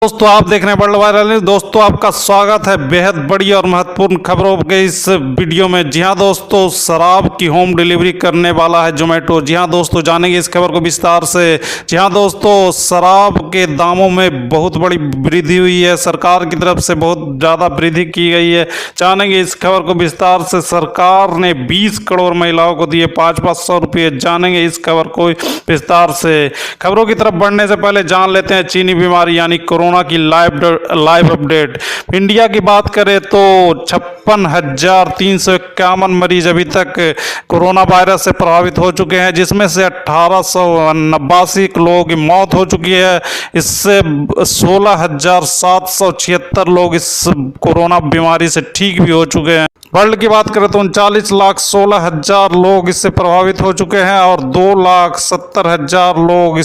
दोस्तों आप देख रहे हैं वर्ल्ड वायरल न्यूज़। दोस्तों आपका स्वागत है बेहद बड़ी और महत्वपूर्ण खबरों के इस वीडियो में। जी हां दोस्तों, शराब की होम डिलीवरी करने वाला है जोमेटो। जी हां दोस्तों, जानेंगे इस खबर को विस्तार से। जी हां दोस्तों, शराब के दामों में बहुत बड़ी वृद्धि हुई है, सरकार की तरफ से बहुत ज़्यादा वृद्धि की गई है। जानेंगे इस खबर को विस्तार से। सरकार ने 20 करोड़ महिलाओं को दिए 500 रुपये। जानेंगे इस खबर को विस्तार से। खबरों की तरफ बढ़ने से पहले जान लेते हैं चीनी बीमारी यानी कोरोना की लाइव अपडेट। इंडिया की बात करें तो 56,351 मरीज अभी तक कोरोना वायरस से प्रभावित हो चुके हैं, जिसमें से 1889 लोगों की मौत हो चुकी है। इससे 16,776 लोग इस कोरोना बीमारी से ठीक भी हो चुके हैं। वर्ल्ड की बात करें तो 39,16,000 लोग इससे प्रभावित हो चुके हैं और 2,70,000 लोग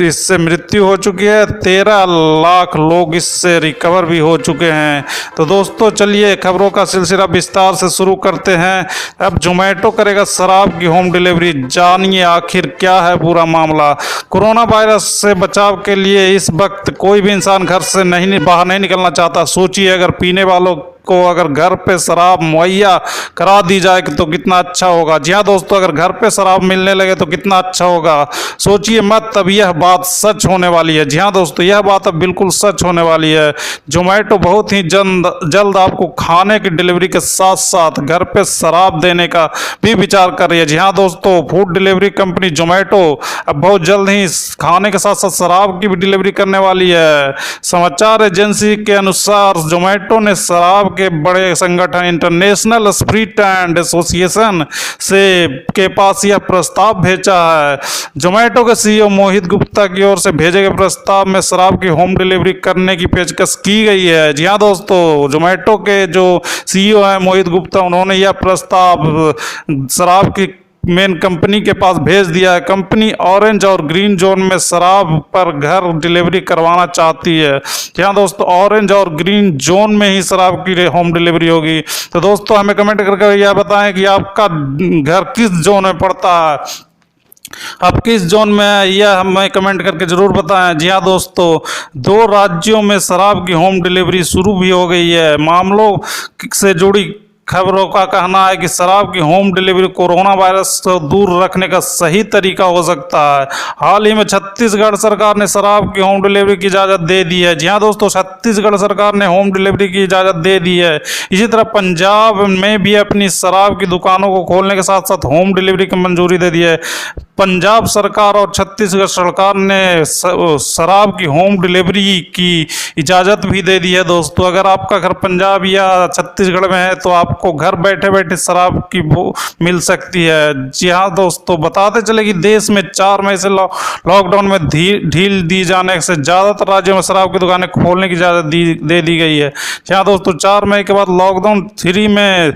इससे मृत्यु हो चुकी है। 13 लाख लोग इससे रिकवर भी हो चुके हैं। तो दोस्तों चलिए खबरों का सिलसिला विस्तार से शुरू करते हैं। अब जोमेटो करेगा शराब की होम डिलीवरी। जानिए आखिर क्या है पूरा मामला। कोरोना वायरस से बचाव के लिए इस वक्त कोई भी इंसान घर से बाहर नहीं निकलना चाहता। सोचिए अगर पीने वालों को अगर घर पे शराब मुहैया करा दी जाए तो कितना अच्छा होगा। जी हाँ दोस्तों, अगर घर पे शराब मिलने लगे तो कितना अच्छा होगा। सोचिए मत, तब यह बात सच होने वाली है। जी हाँ दोस्तों, यह बात अब बिल्कुल सच होने वाली है। जोमेटो बहुत ही जल्द आपको खाने की डिलीवरी के साथ साथ घर पे शराब देने का भी विचार कर रही है। जी हाँ दोस्तों, फूड डिलीवरी कंपनी जोमेटो अब बहुत जल्द ही खाने के साथ साथ शराब की भी डिलीवरी करने वाली है। समाचार एजेंसी के अनुसार जोमेटो ने शराब के बड़े संगठन इंटरनेशनल स्पिरिट एंड एसोसिएशन के पास यह प्रस्ताव भेजा है। जोमेटो के सीईओ मोहित गुप्ता की ओर से भेजे गए प्रस्ताव में शराब की होम डिलीवरी करने की पेशकश की गई है। जी हाँ दोस्तों, जोमेटो के जो सीईओ हैं मोहित गुप्ता, उन्होंने यह प्रस्ताव शराब की मेन कंपनी के पास भेज दिया है। कंपनी ऑरेंज और ग्रीन जोन में शराब पर घर डिलीवरी करवाना चाहती है। यहाँ दोस्तों ऑरेंज और ग्रीन जोन में ही शराब की होम डिलीवरी होगी। तो दोस्तों हमें कमेंट करके यह बताएं कि आपका घर किस जोन में पड़ता है, आप किस जोन में है, यह हमें कमेंट करके जरूर बताएं। जी हाँ दोस्तों, 2 राज्यों में शराब की होम डिलीवरी शुरू भी हो गई है। मामलों से जुड़ी खबरों का कहना है कि शराब की होम डिलीवरी कोरोना वायरस से दूर रखने का सही तरीका हो सकता है। हाल ही में छत्तीसगढ़ सरकार ने शराब की होम डिलीवरी की इजाज़त दे दी है। जी हाँ दोस्तों, छत्तीसगढ़ सरकार ने होम डिलीवरी की इजाज़त दे दी है। इसी तरह पंजाब में भी अपनी शराब की दुकानों को खोलने के साथ साथ होम डिलीवरी की मंजूरी दे दी है। पंजाब सरकार और छत्तीसगढ़ सरकार ने शराब की होम डिलीवरी की इजाज़त भी दे दी है। दोस्तों अगर आपका घर पंजाब या छत्तीसगढ़ में है तो आपको घर बैठे बैठे शराब की मिल सकती है। जी हाँ दोस्तों, बताते चले कि देश में 4 मई से लॉकडाउन में ढील दी जाने से ज़्यादातर राज्यों में शराब की दुकानें खोलने की इजाज़त दे दी गई है। जी हाँ दोस्तों, 4 मई के बाद लॉकडाउन 3 में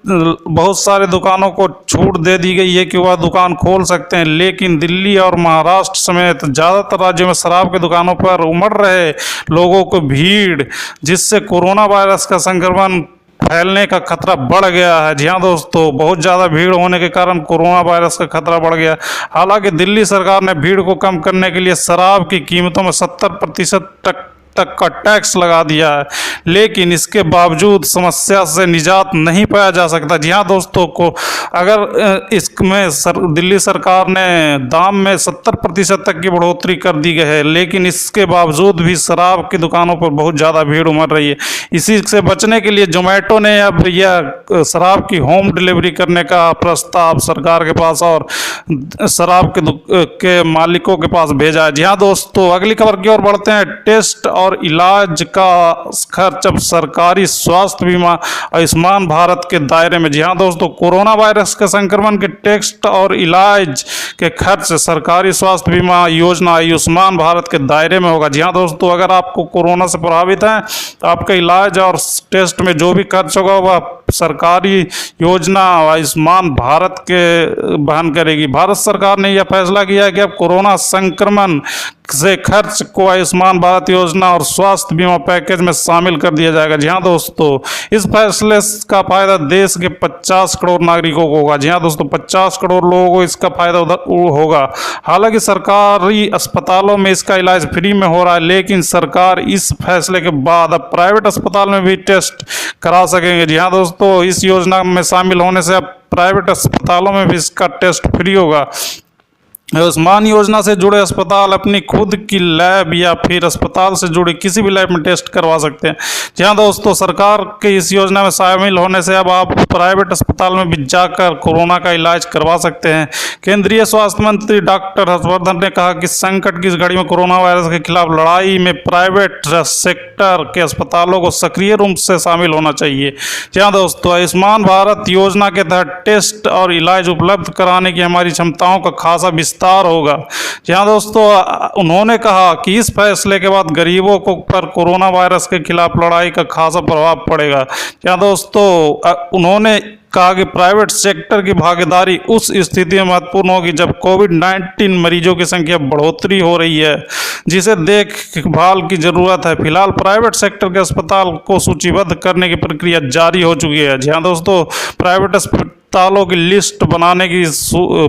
बहुत सारे दुकानों को छूट दे दी गई है कि वह दुकान खोल सकते हैं, लेकिन दिल्ली और महाराष्ट्र समेत ज़्यादातर राज्यों में शराब की दुकानों पर उमड़ रहे लोगों को भीड़, जिससे कोरोना वायरस का संक्रमण फैलने का खतरा बढ़ गया है। जी हाँ दोस्तों, बहुत ज़्यादा भीड़ होने के कारण कोरोना वायरस का खतरा बढ़ गया। हालांकि दिल्ली सरकार ने भीड़ को कम करने के लिए शराब की कीमतों में 70% तक का टैक्स लगा दिया है, लेकिन इसके बावजूद समस्या से निजात नहीं पाया जा सकता। जी हाँ दोस्तों, अगर इसमें दिल्ली सरकार ने दाम में 70% तक की बढ़ोतरी कर दी गई है, लेकिन इसके बावजूद भी शराब की दुकानों पर बहुत ज़्यादा भीड़ उमड़ रही है। इसी से बचने के लिए जोमेटो ने अब यह शराब की होम डिलीवरी करने का प्रस्ताव सरकार के पास और शराब के मालिकों के पास भेजा है। जी हाँ दोस्तों, अगली खबर की ओर बढ़ते हैं। टेस्ट और इलाज का खर्च अब सरकारी स्वास्थ्य बीमा आयुष्मान भारत के दायरे में। जी हाँ दोस्तों, कोरोना वायरस के संक्रमण के टेस्ट और इलाज के खर्च सरकारी स्वास्थ्य बीमा योजना आयुष्मान भारत के दायरे में होगा। जी हाँ दोस्तों, अगर आपको कोरोना से प्रभावित हैं तो आपका इलाज और टेस्ट में जो भी खर्च होगा वह सरकारी योजना आयुष्मान भारत के वहन करेगी। भारत सरकार ने यह फैसला किया है कि अब कोरोना संक्रमण से खर्च को आयुष्मान भारत योजना और स्वास्थ्य बीमा पैकेज में शामिल कर दिया जाएगा। जी हाँ दोस्तों, इस फैसले का फायदा देश के 50 करोड़ नागरिकों को होगा। जी हाँ दोस्तों, 50 करोड़ लोगों को इसका फायदा होगा। हालांकि सरकारी अस्पतालों में इसका इलाज फ्री में हो रहा है, लेकिन सरकार इस फैसले के बाद अब प्राइवेट अस्पताल में भी टेस्ट करा सकेंगे। जी हाँ दोस्तों, इस योजना में शामिल होने से अब प्राइवेट अस्पतालों में भी इसका टेस्ट फ्री होगा। आयुष्मान योजना से जुड़े अस्पताल अपनी खुद की लैब या फिर अस्पताल से जुड़े किसी भी लैब में टेस्ट करवा सकते हैं। जी हाँ दोस्तों, सरकार के इस योजना में शामिल होने से अब आप प्राइवेट अस्पताल में भी जाकर कोरोना का इलाज करवा सकते हैं। केंद्रीय स्वास्थ्य मंत्री डॉक्टर हर्षवर्धन ने कहा कि संकट की इस घड़ी में कोरोना वायरस के खिलाफ लड़ाई में प्राइवेट सेक्टर के अस्पतालों को सक्रिय रूप से शामिल होना चाहिए। जी हाँ दोस्तों, आयुष्मान भारत योजना के तहत टेस्ट और इलाज उपलब्ध कराने की हमारी क्षमताओं का खासा विस्तार होगा। जी हाँ दोस्तों, उन्होंने कहा कि इस फैसले के बाद गरीबों को पर कोरोना वायरस के खिलाफ लड़ाई का खासा प्रभाव पड़ेगा। जी हाँ दोस्तों, उन्होंने कहा कि प्राइवेट सेक्टर की भागीदारी उस स्थिति में महत्वपूर्ण होगी जब कोविड-19 मरीजों की संख्या बढ़ोतरी हो रही है, जिसे देखभाल की जरूरत है। फिलहाल प्राइवेट सेक्टर के अस्पताल को सूचीबद्ध करने की प्रक्रिया जारी हो चुकी है। जी हाँ दोस्तों, प्राइवेट अस्पतालों की लिस्ट बनाने की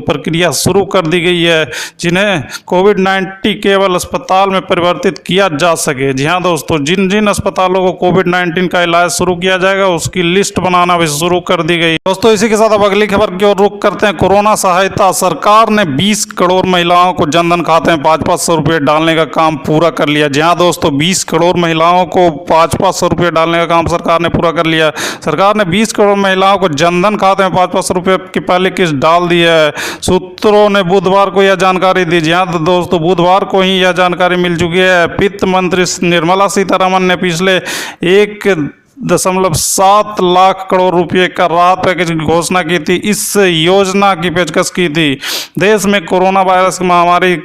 प्रक्रिया शुरू कर दी गई है, जिन्हें कोविड-19 केवल अस्पताल में परिवर्तित किया जा सके। जी हाँ दोस्तों, जिन जिन अस्पतालों को कोविड-19 का इलाज शुरू किया जाएगा उसकी लिस्ट बनाना भी शुरू कर दी गई। दोस्तों, इसी के साथ अब अगली खबर की ओर रुख करते हैं। कोरोना सहायता, सरकार ने 20 करोड़ महिलाओं को जनधन खाते में 500-500 रुपये डालने का काम पूरा कर लिया। जी हाँ दोस्तों, 20 करोड़ महिलाओं को 500-500 रुपये डालने का काम सरकार ने पूरा कर लिया। सरकार ने 20 करोड़ महिलाओं को जनधन खाते में 500-500 रुपये की पहली किस्त डाल दी है। सूत्रों ने बुधवार को यह जानकारी दी। जी हाँ दोस्तों, बुधवार को ही यह जानकारी मिल चुकी है। वित्त मंत्री निर्मला सीतारमण ने पिछले 1.7 लाख करोड़ रुपए का राहत पैकेज की घोषणा की थी। इस योजना की पेशकश की थी। देश में कोरोना वायरस की महामारी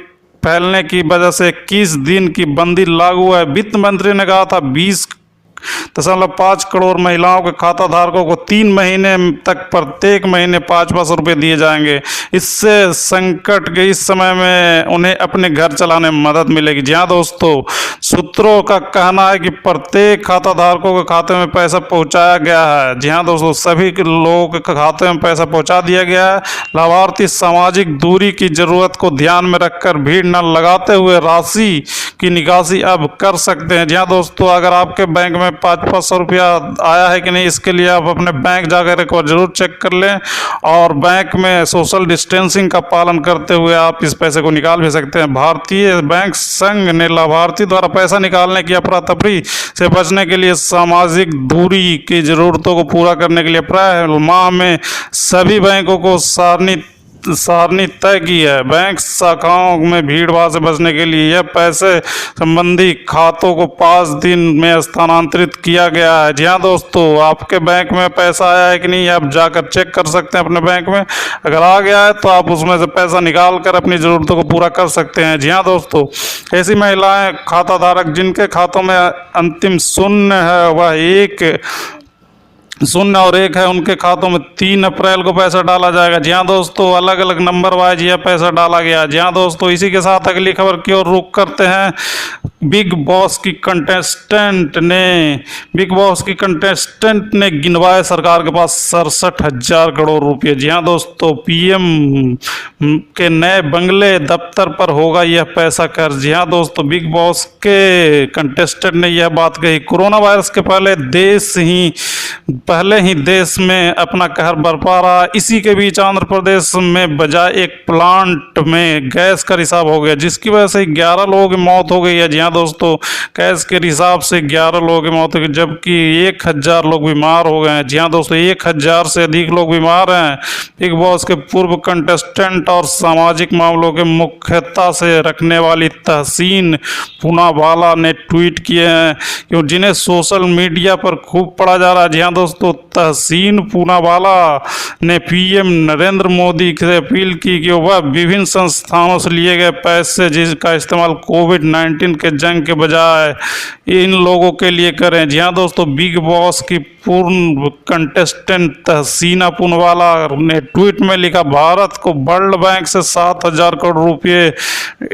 फैलने की वजह से 21 दिन की बंदी लागू है। वित्त मंत्री ने कहा था 20.5 करोड़ महिलाओं के खाता धारकों को 3 महीने तक प्रत्येक महीने 500 रुपये दिए जाएंगे। इससे संकट के इस समय में उन्हें अपने घर चलाने में मदद मिलेगी। जी हाँ दोस्तों, सूत्रों का कहना है कि प्रत्येक खाता धारकों के खाते में पैसा पहुंचाया गया है। जी हाँ दोस्तों, सभी लोगों के खाते में पैसा पहुंचा दिया गया है। लाभार्थी सामाजिक दूरी की जरूरत को ध्यान में रखकर भीड़ न लगाते हुए राशि की निकासी अब कर सकते हैं। जी हाँ दोस्तों, अगर आपके बैंक में 500 रुपया आया है कि नहीं, इसके लिए आप अपने बैंक जाकर एक बार जरूर चेक कर लें और बैंक में सोशल डिस्टेंसिंग का पालन करते हुए आप इस पैसे को निकाल भी सकते हैं। भारतीय बैंक संघ ने लाभार्थी द्वारा पैसा निकालने की अफरा तफरी से बचने के लिए सामाजिक दूरी की जरूरतों को पूरा करने के लिए अप्रैल माह में सभी बैंकों को सारणी तय की है। बैंक शाखाओं में भीड़ भाड़ से बचने के लिए यह पैसे संबंधी खातों को 5 दिन में स्थानांतरित किया गया है। जी हाँ दोस्तों, आपके बैंक में पैसा आया है कि नहीं, आप जाकर चेक कर सकते हैं अपने बैंक में। अगर आ गया है तो आप उसमें से पैसा निकाल कर अपनी ज़रूरतों को पूरा कर सकते हैं। जी हाँ दोस्तों, ऐसी महिलाएं खाता धारक जिनके खातों में अंतिम शून्य है, वह 1 और 1 है, उनके खातों में 3 अप्रैल को पैसा डाला जाएगा। जी हाँ दोस्तों, अलग अलग नंबर वाइज यह पैसा डाला गया। जी हाँ दोस्तों, इसी के साथ अगली खबर की ओर रुख करते हैं। बिग बॉस की कंटेस्टेंट ने गिनवाए सरकार के पास 67,000 करोड़ रुपये। जी हाँ दोस्तों, पीएम के नए बंगले दफ्तर पर होगा यह पैसा खर्च। जी हाँ दोस्तों, बिग बॉस के कंटेस्टेंट ने यह बात कही। कोरोना वायरस के पहले ही देश में अपना कहर बरपा रहा। इसी के बीच आंध्र प्रदेश में बजाय एक प्लांट में गैस का रिसाव हो गया, जिसकी वजह से 11 लोगों की मौत हो गई है। जी हाँ दोस्तों, गैस के रिसाव से 11 लोगों की मौत हो गई, जबकि 1000 लोग बीमार हो गए हैं। जी हाँ दोस्तों, 1000 से अधिक लोग बीमार हैं। बिग बॉस के पूर्व कंटेस्टेंट और सामाजिक मामलों के मुख्यता से रखने वाली तहसीन पूनावाला ने ट्वीट किए हैं, जिन्हें सोशल मीडिया पर खूब पढ़ा जा रहा है। जी हाँ दोस्तों, तहसीन पूनावाला ने पीएम नरेंद्र मोदी से अपील की कि वह विभिन्न संस्थानों से लिए गए पैसे जिसका इस्तेमाल कोविड-19 के जंग के बजाय इन लोगों के लिए करें। जी हाँ दोस्तों, बिग बॉस की पूर्ण कंटेस्टेंट तहसीना पूनावाला ने ट्वीट में लिखा, भारत को वर्ल्ड बैंक से 7,000 करोड़ रुपए,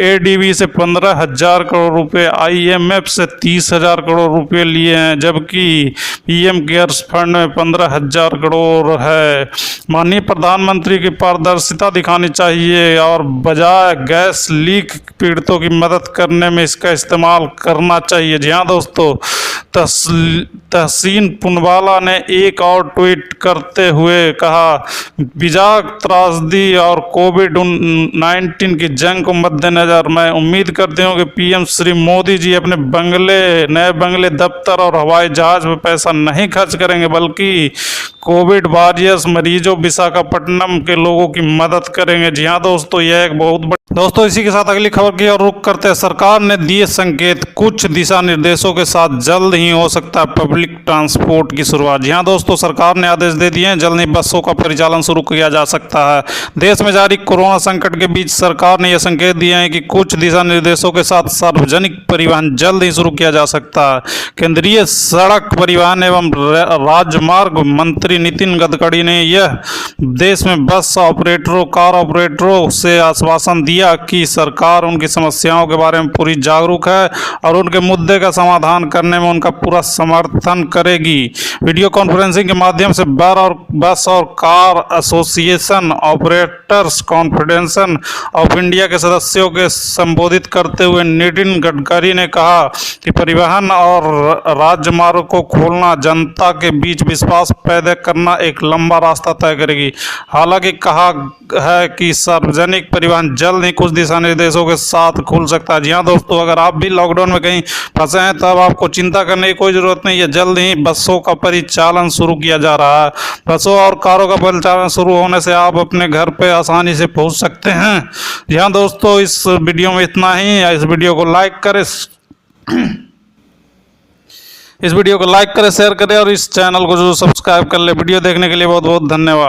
एडीबी से 15,000 करोड़ रुपए, आईएमएफ से 30,000 करोड़ रुपए लिए हैं, जबकि पीएम केयर्स फंड में 15,000 करोड़ है। माननीय प्रधानमंत्री की पारदर्शिता दिखानी चाहिए और बजाय गैस लीक पीड़ितों की मदद करने में इसका इस्तेमाल करना चाहिए। जी हाँ दोस्तों, तहसीन पूनावाला ने एक और ट्वीट करते हुए कहा, बिजाग त्रासदी और कोविड-19 की जंग को मद्देनजर मैं उम्मीद करती हूँ कि पीएम श्री मोदी जी अपने नए बंगले, दफ्तर और हवाई जहाज में पैसा नहीं खर्च करेंगे, बल्कि कोविड वॉरियर्स मरीजों विशाखापट्टनम के लोगों की मदद करेंगे। जी हाँ दोस्तों, यह एक बहुत बड़ी दोस्तों इसी के साथ अगली खबर की ओर रुख करते हैं। सरकार ने दिए संकेत, कुछ दिशा निर्देशों के साथ जल्द ही हो सकता है पब्लिक ट्रांसपोर्ट की शुरुआत। जी हाँ दोस्तों, सरकार ने आदेश दे दिए हैं, जल्द ही बसों का परिचालन शुरू किया जा सकता है। देश में जारी कोरोना संकट के बीच सरकार ने यह संकेत दिए हैं कि कुछ दिशा निर्देशों के साथ सार्वजनिक परिवहन जल्द ही शुरू किया जा सकता है। केंद्रीय सड़क परिवहन एवं राजमार्ग मंत्री नितिन गडकरी ने यह देश में बस ऑपरेटरों, कार ऑपरेटरों से आश्वासन दिया कि सरकार उनकी समस्याओं के बारे में पूरी जागरूक है और उनके मुद्दे का समाधान करने में उनका पूरा समर्थन करेगी। वीडियो कॉन्फ्रेंसिंग के माध्यम से बस और car association operators confederation of India के सदस्यों के संबोधित करते हुए नितिन गडकरी ने कहा कि परिवहन और राजमार्ग को खोलना जनता के बीच विश्वास पैदा करना एक लंबा रास्ता तय करेगी। हालांकि कहा है कि सार्वजनिक परिवहन जल्द ही कुछ दिशा निर्देशों के साथ खुल सकता है। जी हाँ दोस्तों, अगर आप भी लॉकडाउन में कहीं फंसे हैं तब आपको चिंता करने की कोई ज़रूरत नहीं है। जल्द ही बसों का परिचालन शुरू किया जा रहा है। बसों और कारों का परिचालन शुरू होने से आप अपने घर पे आसानी से पहुंच सकते हैं। जी हाँ दोस्तों, इस वीडियो में इतना ही। इस वीडियो को लाइक करें, शेयर करें और इस चैनल को जो सब्सक्राइब कर ले। वीडियो देखने के लिए बहुत बहुत धन्यवाद।